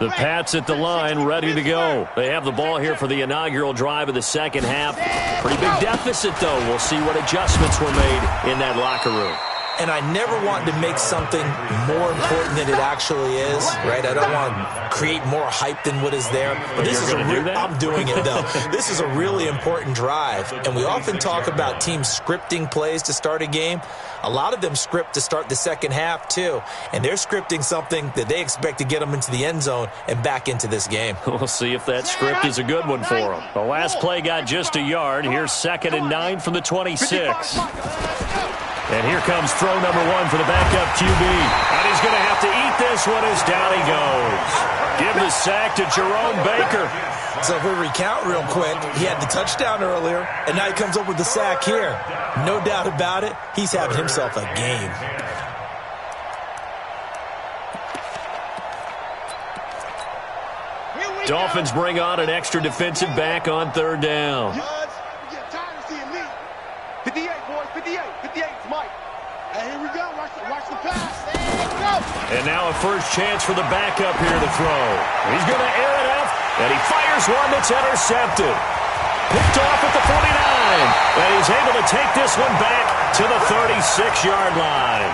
The Pats at the line, ready to go. They have the ball here for the inaugural drive of the second half. Pretty big deficit, though. We'll see what adjustments were made in that locker room. And I never want to make something more important than it actually is, right? I don't want to create more hype than what is there. But this is I'm doing it, though. This is a really important drive. And we often talk about teams scripting plays to start a game. A lot of them script to start the second half, too. And they're scripting something that they expect to get them into the end zone and back into this game. We'll see if that script is a good one for them. The last play got just a yard. Here's 2nd and 9 from the 26. And here comes throw number 1 for the backup QB. And he's going to have to eat this one as down he goes. Give the sack to Jerome Baker. So if we recount real quick, he had the touchdown earlier, and now he comes up with the sack here. No doubt about it, he's having himself a game. Dolphins bring on an extra defensive back on 3rd down. 58, boys, 58, 58, Mike. And here we go, watch the pass. And And now a first chance for the backup here to throw. He's going to air it out, and he fires one that's intercepted. Picked off at the 49, and he's able to take this one back to the 36-yard line.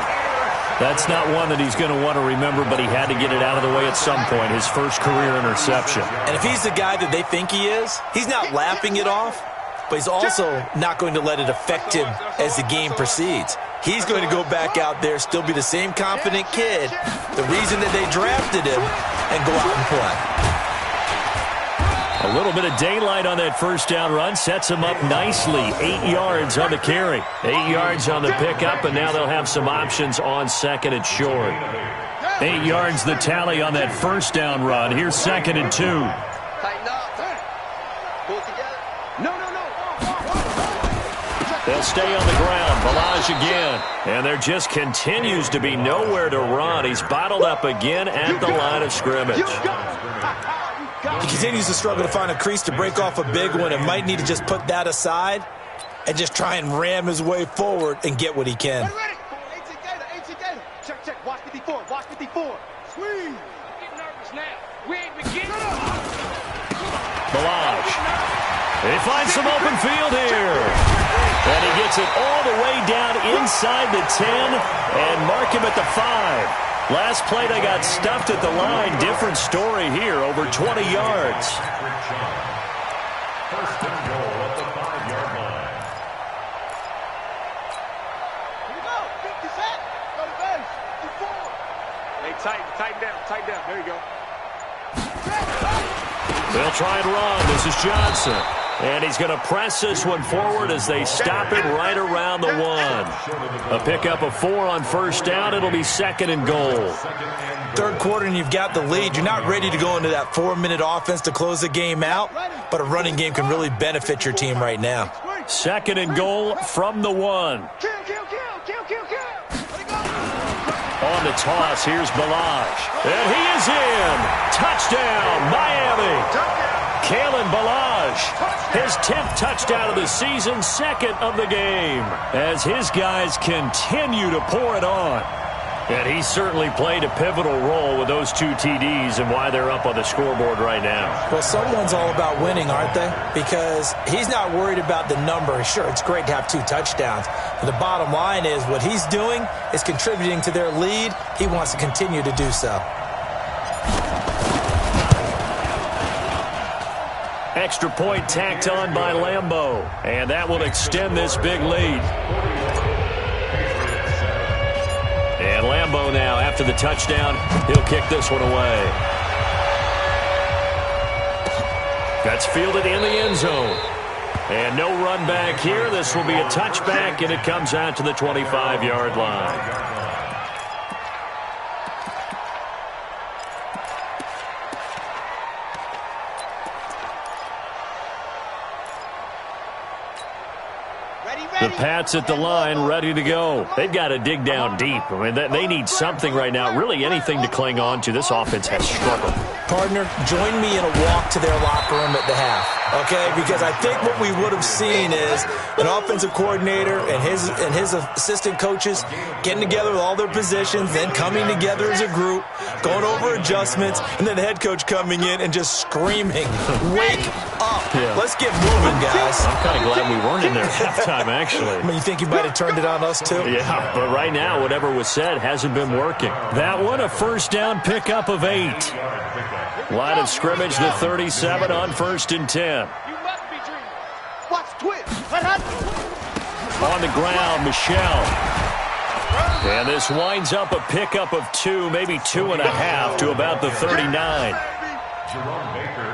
That's not one that he's going to want to remember, but he had to get it out of the way at some point, his first career interception. And if he's the guy that they think he is, he's not laughing it off, but he's also not going to let it affect him as the game proceeds. He's going to go back out there, still be the same confident kid, the reason that they drafted him, and go out and play. A little bit of daylight on that first down run sets him up nicely. 8 yards on the carry, 8 yards on the pickup, and now they'll have some options on 2nd and short. 8 yards the tally on that first down run. Here's 2nd and 2. tighten up. Pull together. No. They'll stay on the ground. Balaj again. And there just continues to be nowhere to run. He's bottled up again at the line of scrimmage. He continues to struggle to find a crease to break off a big one and might need to just put that aside and just try and ram his way forward and get what he can. Ready. 18 Gator. Check. Watch 54. Squeeze. Get nervous now. We ain't beginning. Balaj. He finds some open field here. And he gets it all the way down inside the 10 and mark him at the 5. Last play they got stuffed at the line. Different story here, over 20 yards. First and goal at the 5-yard line. Here we go. 50 set. Go to base. 54. Hey, tighten down. There you go. They'll try and run. This is Johnson. And he's going to press this one forward as they stop it right around the 1. A pickup of 4 on first down. It'll be 2nd and goal. Third quarter and you've got the lead. You're not ready to go into that 4-minute offense to close the game out, but a running game can really benefit your team right now. 2nd and goal from the 1. Kill. On the toss, here's Balaj. And he is in. Touchdown, Miami. Kalen Balaj, his 10th touchdown of the season, 2nd of the game, as his guys continue to pour it on. And he certainly played a pivotal role with those 2 TDs and why they're up on the scoreboard right now. Well, someone's all about winning, aren't they? Because he's not worried about the number. Sure, it's great to have 2 touchdowns. But the bottom line is what he's doing is contributing to their lead. He wants to continue to do so. Extra point tacked on by Lambeau. And that will extend this big lead. And Lambeau now, after the touchdown, he'll kick this one away. That's fielded in the end zone. And no run back here. This will be a touchback, and it comes out to the 25-yard line. The Pats at the line, ready to go. They've got to dig down deep. I mean, they need something right now, really anything to cling on to. This offense has struggled. Partner, join me in a walk to their locker room at the half, okay? Because I think what we would have seen is an offensive coordinator and his assistant coaches getting together with all their positions, then coming together as a group, going over adjustments, and then the head coach coming in and just screaming, "Wake up. Yeah. Let's get moving, guys." I'm kind of glad we weren't in there at halftime, actually. I mean, you think you might have turned it on us, too? Yeah, but right now, whatever was said hasn't been working. That one, a first down pickup of 8. Line of scrimmage, the 37 on 1st and 10. You must be dreaming. Watch twist. On the ground, Michelle. And this winds up a pickup of 2, maybe 2.5 to about the 39.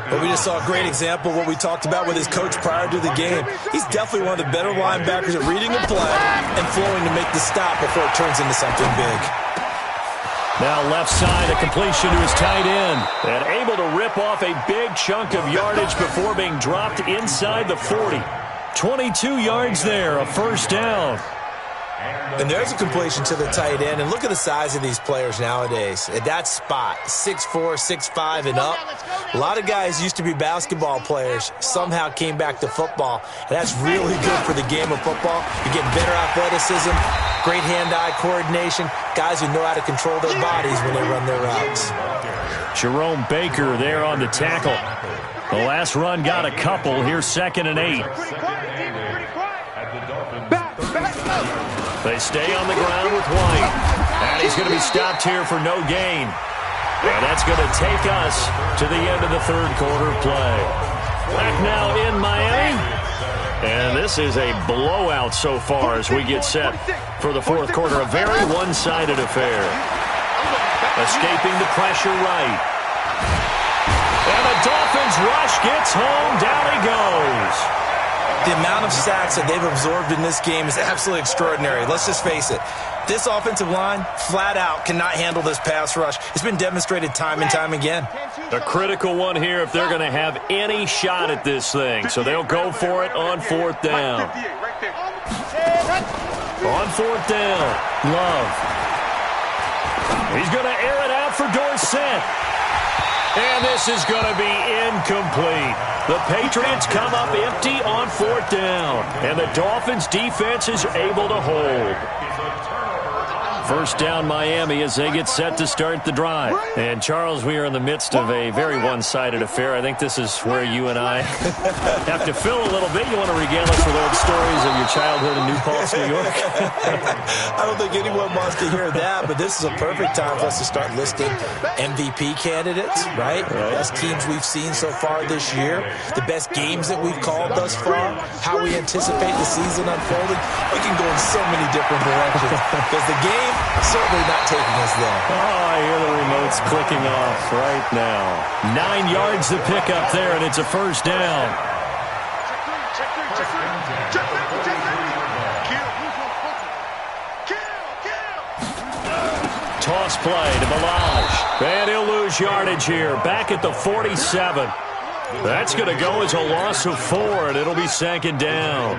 But we just saw a great example of what we talked about with his coach prior to the game. He's definitely one of the better linebackers at reading a play and flowing to make the stop before it turns into something big. Now left side, a completion to his tight end. And able to rip off a big chunk of yardage before being dropped inside the 40. 22 yards there, a first down. And there's a completion to the tight end. And look at the size of these players nowadays. At that spot, 6'4", 6'5", and up. A lot of guys used to be basketball players, somehow came back to football. And that's really good for the game of football. You're getting better athleticism, great hand-eye coordination, guys who know how to control their bodies when they run their routes. Jerome Baker there on the tackle. The last run got a couple. Here's 2nd and 8. They stay on the ground with White. And he's going to be stopped here for no gain. And that's going to take us to the end of the 3rd quarter play. Back now in Miami. And this is a blowout so far as we get set for the 4th quarter. A very one-sided affair. Escaping the pressure right. And the Dolphins rush gets home. Down he goes. The amount of sacks that they've absorbed in this game is absolutely extraordinary. Let's just face it. This offensive line, flat out, cannot handle this pass rush. It's been demonstrated time and time again. A critical one here if they're going to have any shot at this thing. So they'll go for it on 4th down. On 4th down, Love. He's going to air it out for Dorsett. And this is going to be incomplete. The Patriots come up empty on 4th down. And the Dolphins' defense is able to hold. First down, Miami, as they get set to start the drive. And, Charles, we are in the midst of a very one-sided affair. I think this is where you and I have to fill a little bit. You want to regale us with old stories of your childhood in New Paltz, New York? I don't think anyone wants to hear that, but this is a perfect time for us to start listing MVP candidates, right? Best teams we've seen so far this year, the best games that we've called thus far, how we anticipate the season unfolding. We can go in so many different directions because the game certainly not taking us there. Oh, I hear the remotes clicking off right now. 9 yards to pick up there, and it's a first down. Toss play to Balaj. And he'll lose yardage here. Back at the 47. That's going to go as a loss of 4, and it'll be 2nd down.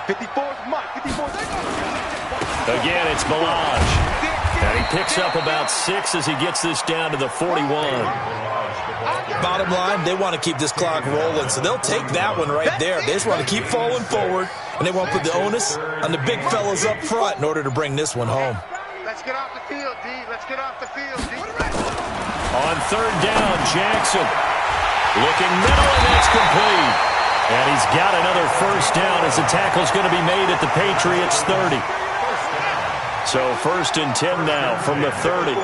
54's Mike. 54's Again, it's Balaj. And he picks up about 6 as he gets this down to the 41. Bottom line, they want to keep this clock rolling, so they'll take that one right there. They just want to keep falling forward, and they want to put the onus on the big fellas up front in order to bring this one home. Let's get off the field, D. Let's get off the field, D. On 3rd down, Jackson. Looking middle, and that's complete. And he's got another first down as the tackle's going to be made at the Patriots' 30. So 1st and 10 now from the 30.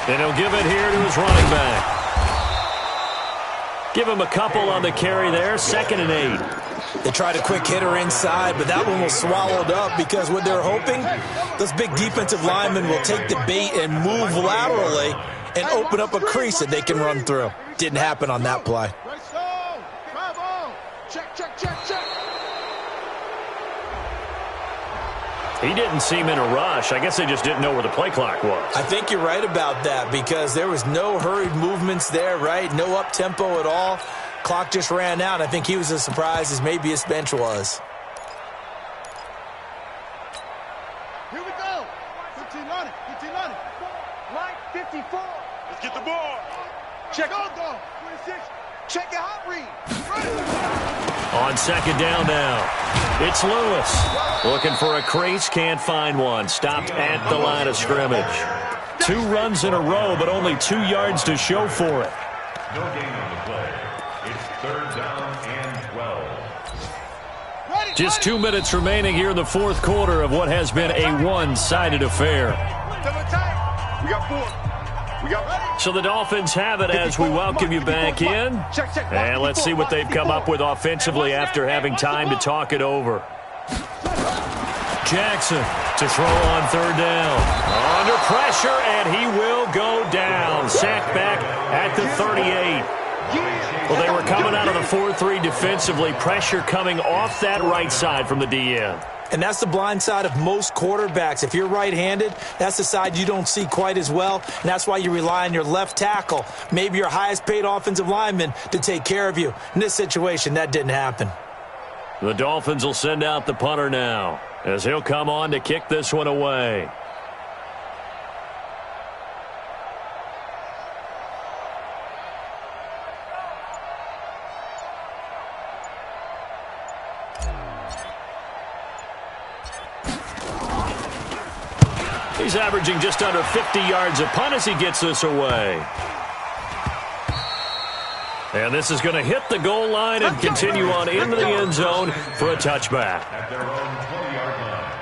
And he'll give it here to his running back. Give him a couple on the carry there. 2nd and 8. They tried a quick hitter inside, but that one was swallowed up because what they're hoping, those big defensive linemen will take the bait and move laterally and open up a crease that they can run through. Didn't happen on that play. He didn't seem in a rush. I guess they just didn't know where the play clock was. I think you're right about that because there was no hurried movements there, right? No up-tempo at all. Clock just ran out. I think he was as surprised as maybe his bench was. Here we go. running. Mike, 54. Let's get the ball. Check. Go. 26. Check your hot read. On second down now, it's Lewis. Looking for a crease, can't find one. Stopped at the line of scrimmage. 2 runs in a row, but only 2 yards to show for it. No gain on the play. It's 3rd down and 12. Just 2 minutes remaining here in the 4th quarter of what has been a one-sided affair. We got 4. So the Dolphins have it as we welcome you back in. And let's see what they've come up with offensively after having time to talk it over. Jackson to throw on 3rd down. Under pressure, and he will go down. Sacked back at the 38. Well, they were coming out of the 4-3 defensively. Pressure coming off that right side from the DN. And that's the blind side of most quarterbacks. If you're right-handed, that's the side you don't see quite as well. And that's why you rely on your left tackle, maybe your highest-paid offensive lineman, to take care of you. In this situation, that didn't happen. The Dolphins will send out the punter now, as he'll come on to kick this one away. He's averaging just under 50 yards a punt as he gets this away. And this is going to hit the goal line and continue on into the end zone for a touchback. At their own 20-yard line.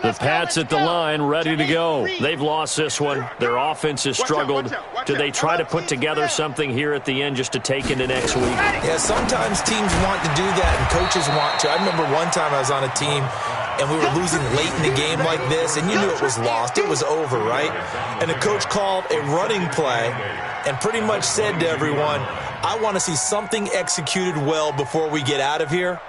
The Pats at the line, ready to go. They've lost this one. Their offense has struggled. Do they try to put together something here at the end just to take into next week? Yeah, sometimes teams want to do that and coaches want to. I remember one time I was on a team and we were losing late in the game like this, and you knew it was lost. It was over, right? And the coach called a running play and pretty much said to everyone, I want to see something executed well before we get out of here.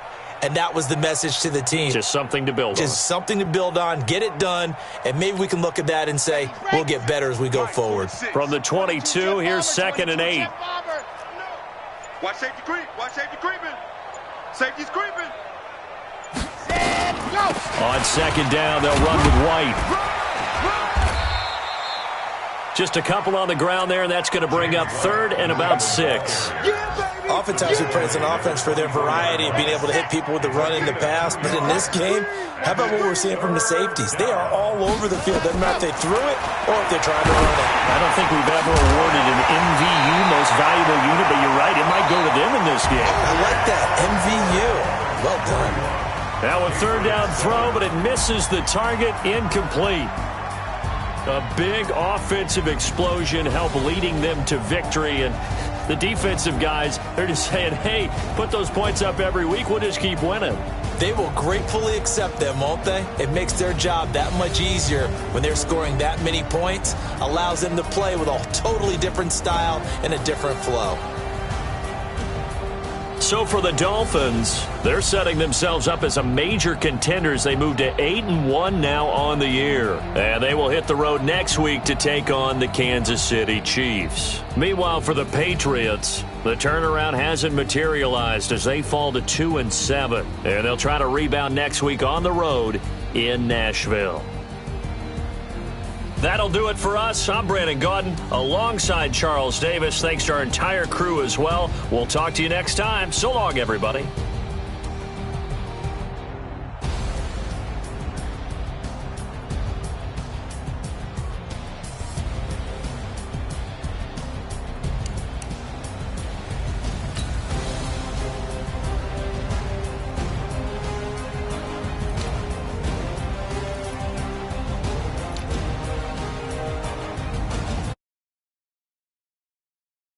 And that was the message to the team. Just something to build on. Just something to build on, get it done, and maybe we can look at that and say, we'll get better as we go forward. From the 22, here's 2nd and 8. Watch safety creep. Watch safety creeping. Safety's creeping. On 2nd down, they'll run with White. Just a couple on the ground there, and that's going to bring up 3rd and about 6. Oftentimes we praise an offense for their variety of being able to hit people with the run and the pass, but in this game, how about what we're seeing from the safeties? They are all over the field. Doesn't matter if they threw it or if they're trying to run it. I don't think we've ever awarded an MVU, most valuable unit, but you're right, it might go to them in this game. I like that, MVU. Well done. Now a 3rd down throw, but it misses the target, incomplete. A big offensive explosion helped leading them to victory, and the defensive guys, they're just saying, hey, put those points up every week, we'll just keep winning. They will gratefully accept them, won't they? It makes their job that much easier when they're scoring that many points, allows them to play with a totally different style and a different flow. So for the Dolphins, they're setting themselves up as a major contender as they move to 8-1 now on the year. And they will hit the road next week to take on the Kansas City Chiefs. Meanwhile, for the Patriots, the turnaround hasn't materialized as they fall to 2-7. And they'll try to rebound next week on the road in Nashville. That'll do it for us. I'm Brandon Gaudin alongside Charles Davis. Thanks to our entire crew as well. We'll talk to you next time. So long, everybody.